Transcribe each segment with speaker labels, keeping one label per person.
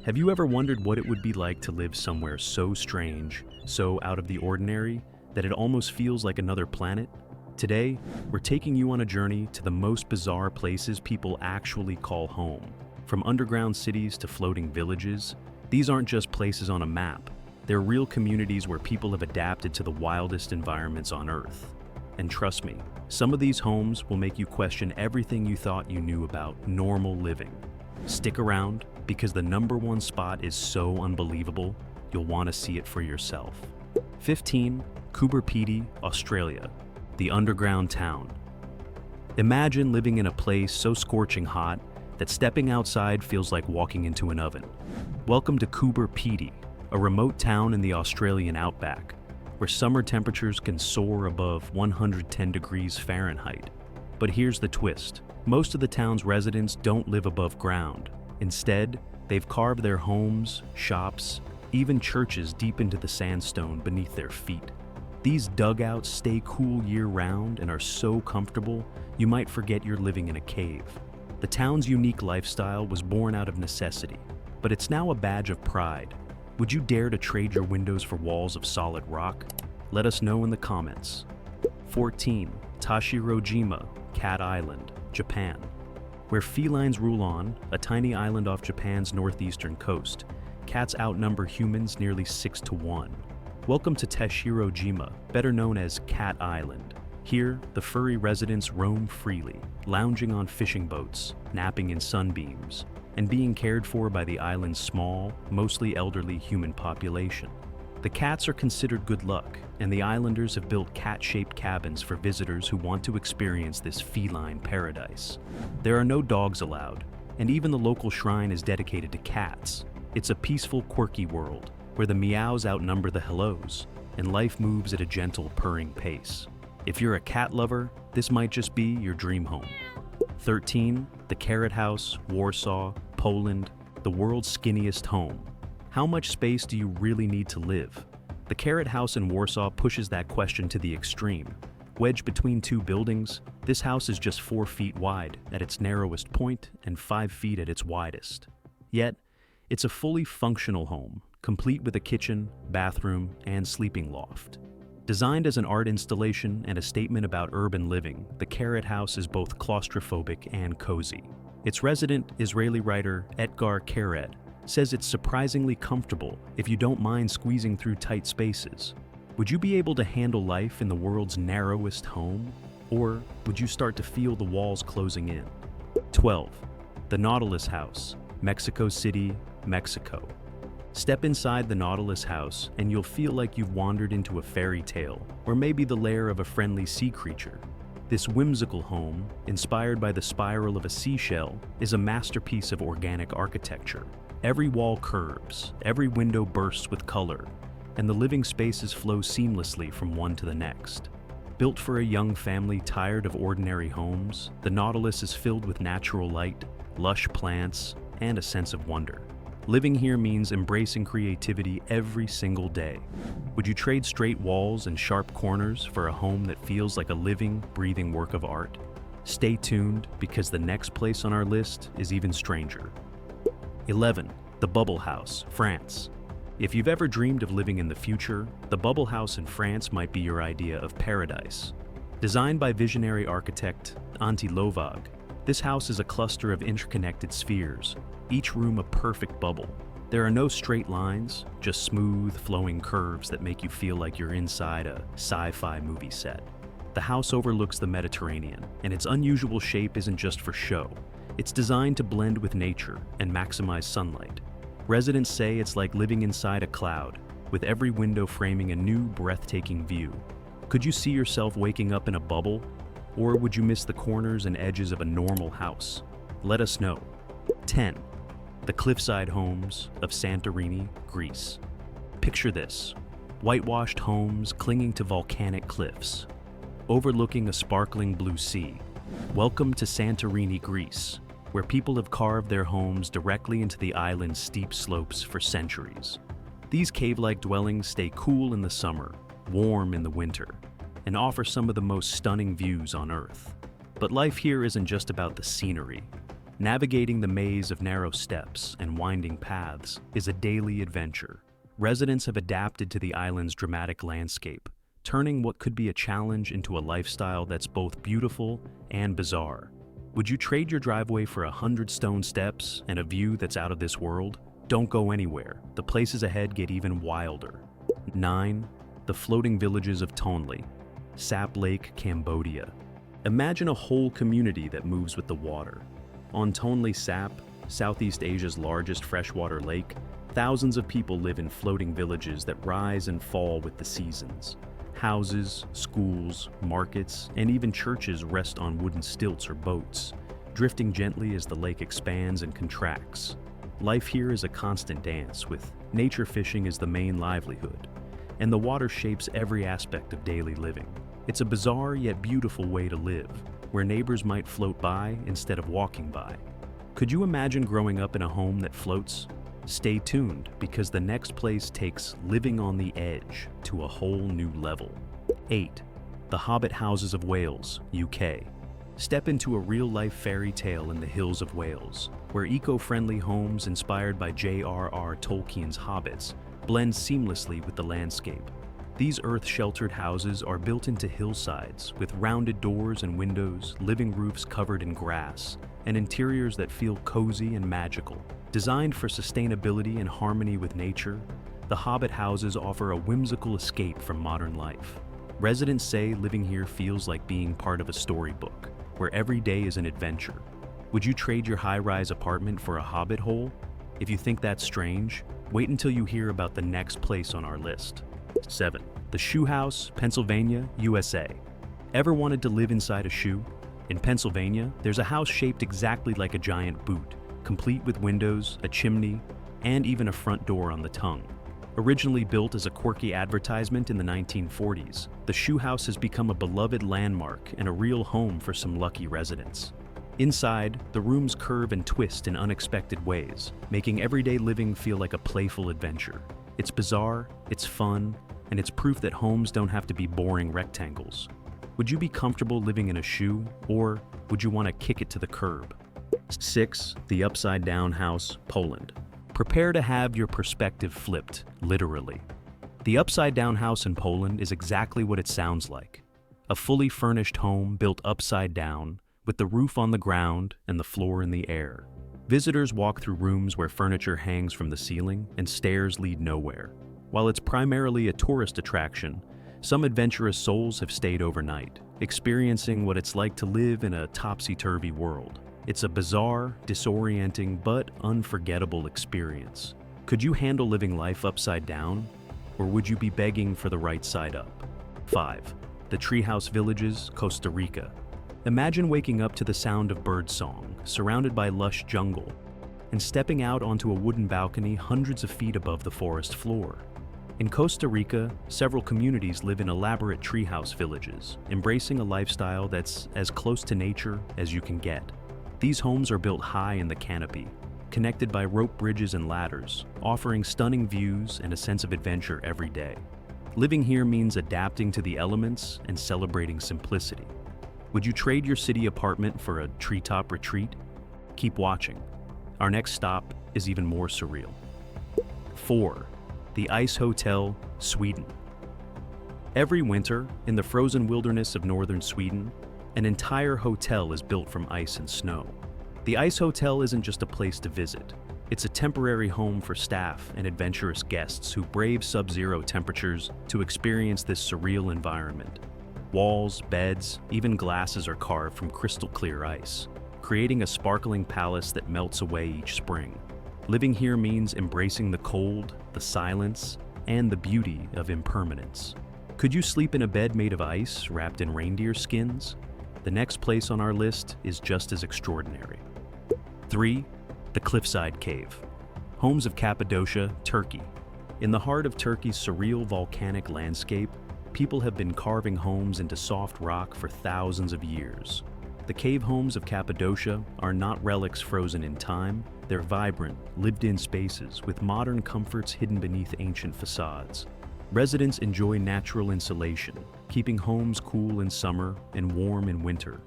Speaker 1: Have you ever wondered what it would be like to live somewhere so strange, so out of the ordinary, that it almost feels like another planet? Today, we're taking you on a journey to the most bizarre places people actually call home. From underground cities to floating villages, these aren't just places on a map. They're real communities where people have adapted to the wildest environments on Earth. And trust me, some of these homes will make you question everything you thought you knew about normal living. Stick around, because the #1 spot is so unbelievable, you'll want to see it for yourself. 15. Coober, Pedy, Australia, the underground town. Imagine living in a place so scorching hot that stepping outside feels like walking into an oven. Welcome to Coober, Pedy, a remote town in the Australian outback, where summer temperatures can soar above 110 degrees Fahrenheit. But here's the twist. Most of the town's residents don't live above ground. Instead, they've carved their homes, shops, even churches deep into the sandstone beneath their feet. These dugouts stay cool year-round and are so comfortable, you might forget you're living in a cave. The town's unique lifestyle was born out of necessity, but it's now a badge of pride. Would you dare to trade your windows for walls of solid rock? Let us know in the comments. 14. Tashirojima, Cat Island, Japan. Where felines rule on, a tiny island off Japan's northeastern coast, cats outnumber humans nearly 6-1. Welcome to Tashirojima, better known as Cat Island. Here, the furry residents roam freely, lounging on fishing boats, napping in sunbeams, and being cared for by the island's small, mostly elderly human population. The cats are considered good luck, and the islanders have built cat-shaped cabins for visitors who want to experience this feline paradise. There are no dogs allowed, and even the local shrine is dedicated to cats. It's a peaceful, quirky world, where the meows outnumber the hellos, and life moves at a gentle, purring pace. If you're a cat lover, this might just be your dream home. 13. The Keret House, Warsaw, Poland, the world's skinniest home. How much space do you really need to live? The Keret House in Warsaw pushes that question to the extreme. Wedged between two buildings, this house is just 4 feet wide at its narrowest point and 5 feet at its widest. Yet, it's a fully functional home, complete with a kitchen, bathroom, and sleeping loft. Designed as an art installation and a statement about urban living, the Keret House is both claustrophobic and cozy. Its resident, Israeli writer Etgar Keret, says it's surprisingly comfortable if you don't mind squeezing through tight spaces. Would you be able to handle life in the world's narrowest home? Or would you start to feel the walls closing in? 12. The Nautilus House, Mexico City, Mexico. Step inside the Nautilus House and you'll feel like you've wandered into a fairy tale, or maybe the lair of a friendly sea creature. This whimsical home, inspired by the spiral of a seashell, is a masterpiece of organic architecture. Every wall curves, every window bursts with color, and the living spaces flow seamlessly from one to the next. Built for a young family tired of ordinary homes, the Nautilus is filled with natural light, lush plants, and a sense of wonder. Living here means embracing creativity every single day. Would you trade straight walls and sharp corners for a home that feels like a living, breathing work of art? Stay tuned, because the next place on our list is even stranger. 11. The Bubble House, France. If you've ever dreamed of living in the future, the Bubble House in France might be your idea of paradise. Designed by visionary architect Antti Lovag, this house is a cluster of interconnected spheres, each room a perfect bubble. There are no straight lines, just smooth, flowing curves that make you feel like you're inside a sci-fi movie set. The house overlooks the Mediterranean, and its unusual shape isn't just for show. It's designed to blend with nature and maximize sunlight. Residents say it's like living inside a cloud, with every window framing a new, breathtaking view. Could you see yourself waking up in a bubble? Or would you miss the corners and edges of a normal house? Let us know. 10. The Cliffside homes of Santorini, Greece. Picture this: whitewashed homes clinging to volcanic cliffs, overlooking a sparkling blue sea. Welcome to Santorini, Greece, where people have carved their homes directly into the island's steep slopes for centuries. These cave-like dwellings stay cool in the summer, warm in the winter, and offer some of the most stunning views on Earth. But life here isn't just about the scenery. Navigating the maze of narrow steps and winding paths is a daily adventure. Residents have adapted to the island's dramatic landscape, turning what could be a challenge into a lifestyle that's both beautiful and bizarre. Would you trade your driveway for 100 stone steps and a view that's out of this world? Don't go anywhere. The places ahead get even wilder. 9. The floating villages of Tonle, Sap Lake, Cambodia. Imagine a whole community that moves with the water. On Tonle Sap, Southeast Asia's largest freshwater lake, thousands of people live in floating villages that rise and fall with the seasons. Houses, schools, markets, and even churches rest on wooden stilts or boats, drifting gently as the lake expands and contracts. Life here is a constant dance, with nature fishing as the main livelihood, and the water shapes every aspect of daily living. It's a bizarre yet beautiful way to live, where neighbors might float by instead of walking by. Could you imagine growing up in a home that floats? Stay tuned, because the next place takes living on the edge to a whole new level. 8. The Hobbit Houses of Wales, UK. Step into a real-life fairy tale in the hills of Wales, where eco-friendly homes inspired by J.R.R. Tolkien's Hobbits blend seamlessly with the landscape. These earth-sheltered houses are built into hillsides with rounded doors and windows, living roofs covered in grass, and interiors that feel cozy and magical. Designed for sustainability and harmony with nature, the Hobbit houses offer a whimsical escape from modern life. Residents say living here feels like being part of a storybook, where every day is an adventure. Would you trade your high-rise apartment for a hobbit hole? If you think that's strange, wait until you hear about the next place on our list. 7. The Shoe House, Pennsylvania, USA. Ever wanted to live inside a shoe? In Pennsylvania, there's a house shaped exactly like a giant boot, complete with windows, a chimney, and even a front door on the tongue. Originally built as a quirky advertisement in the 1940s, the Shoe House has become a beloved landmark and a real home for some lucky residents. Inside, the rooms curve and twist in unexpected ways, making everyday living feel like a playful adventure. It's bizarre, it's fun, and it's proof that homes don't have to be boring rectangles. Would you be comfortable living in a shoe, or would you want to kick it to the curb? 6. The Upside Down House, Poland. Prepare to have your perspective flipped, literally. The Upside Down House in Poland is exactly what it sounds like. A fully furnished home built upside down, with the roof on the ground and the floor in the air. Visitors walk through rooms where furniture hangs from the ceiling and stairs lead nowhere. While it's primarily a tourist attraction, some adventurous souls have stayed overnight, experiencing what it's like to live in a topsy-turvy world. It's a bizarre, disorienting, but unforgettable experience. Could you handle living life upside down, or would you be begging for the right side up? 5. The Treehouse Villages, Costa Rica. Imagine waking up to the sound of birdsong, surrounded by lush jungle, and stepping out onto a wooden balcony hundreds of feet above the forest floor. In Costa Rica, several communities live in elaborate treehouse villages, embracing a lifestyle that's as close to nature as you can get. These homes are built high in the canopy, connected by rope bridges and ladders, offering stunning views and a sense of adventure every day. Living here means adapting to the elements and celebrating simplicity. Would you trade your city apartment for a treetop retreat? Keep watching. Our next stop is even more surreal. 4. The Ice Hotel, Sweden. Every winter, in the frozen wilderness of northern Sweden, an entire hotel is built from ice and snow. The Ice Hotel isn't just a place to visit. It's a temporary home for staff and adventurous guests who brave sub-zero temperatures to experience this surreal environment. Walls, beds, even glasses are carved from crystal clear ice, creating a sparkling palace that melts away each spring. Living here means embracing the cold, the silence, and the beauty of impermanence. Could you sleep in a bed made of ice wrapped in reindeer skins? The next place on our list is just as extraordinary. 3. The Cliffside Cave, homes of Cappadocia, Turkey. In the heart of Turkey's surreal volcanic landscape, people have been carving homes into soft rock for thousands of years. The cave homes of Cappadocia are not relics frozen in time. They're vibrant, lived-in spaces with modern comforts hidden beneath ancient facades. Residents enjoy natural insulation, keeping homes cool in summer and warm in winter.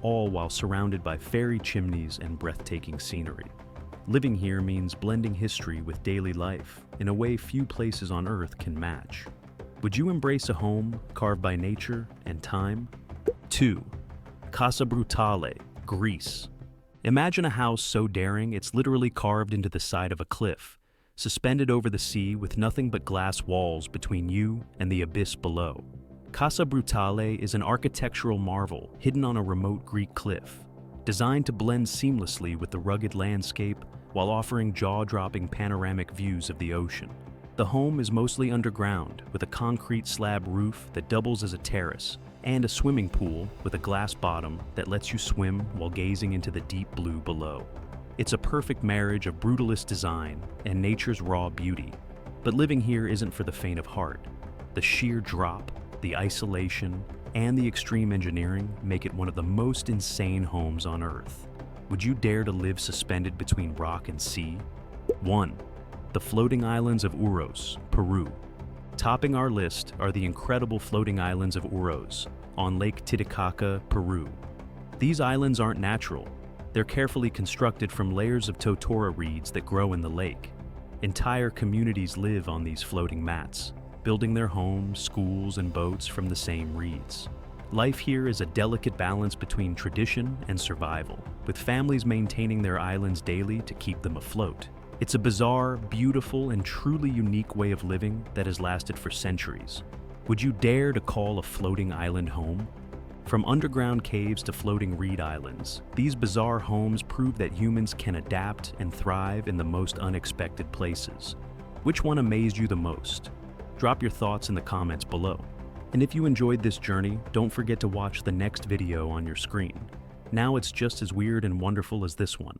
Speaker 1: all while surrounded by fairy chimneys and breathtaking scenery. Living here means blending history with daily life in a way few places on Earth can match. Would you embrace a home carved by nature and time? 2. Casa Brutale, Greece. Imagine a house so daring it's literally carved into the side of a cliff, suspended over the sea with nothing but glass walls between you and the abyss below. Casa Brutale is an architectural marvel hidden on a remote Greek cliff, designed to blend seamlessly with the rugged landscape while offering jaw-dropping panoramic views of the ocean. The home is mostly underground, with a concrete slab roof that doubles as a terrace, and a swimming pool with a glass bottom that lets you swim while gazing into the deep blue below. It's a perfect marriage of brutalist design and nature's raw beauty. But living here isn't for the faint of heart. The sheer drop, the isolation, and the extreme engineering make it one of the most insane homes on Earth. Would you dare to live suspended between rock and sea? 1. The floating islands of Uros, Peru. Topping our list are the incredible floating islands of Uros on Lake Titicaca, Peru. These islands aren't natural. They're carefully constructed from layers of totora reeds that grow in the lake. Entire communities live on these floating mats, building their homes, schools, and boats from the same reeds. Life here is a delicate balance between tradition and survival, with families maintaining their islands daily to keep them afloat. It's a bizarre, beautiful, and truly unique way of living that has lasted for centuries. Would you dare to call a floating island home? From underground caves to floating reed islands, these bizarre homes prove that humans can adapt and thrive in the most unexpected places. Which one amazed you the most? Drop your thoughts in the comments below. And if you enjoyed this journey, don't forget to watch the next video on your screen. Now it's just as weird and wonderful as this one.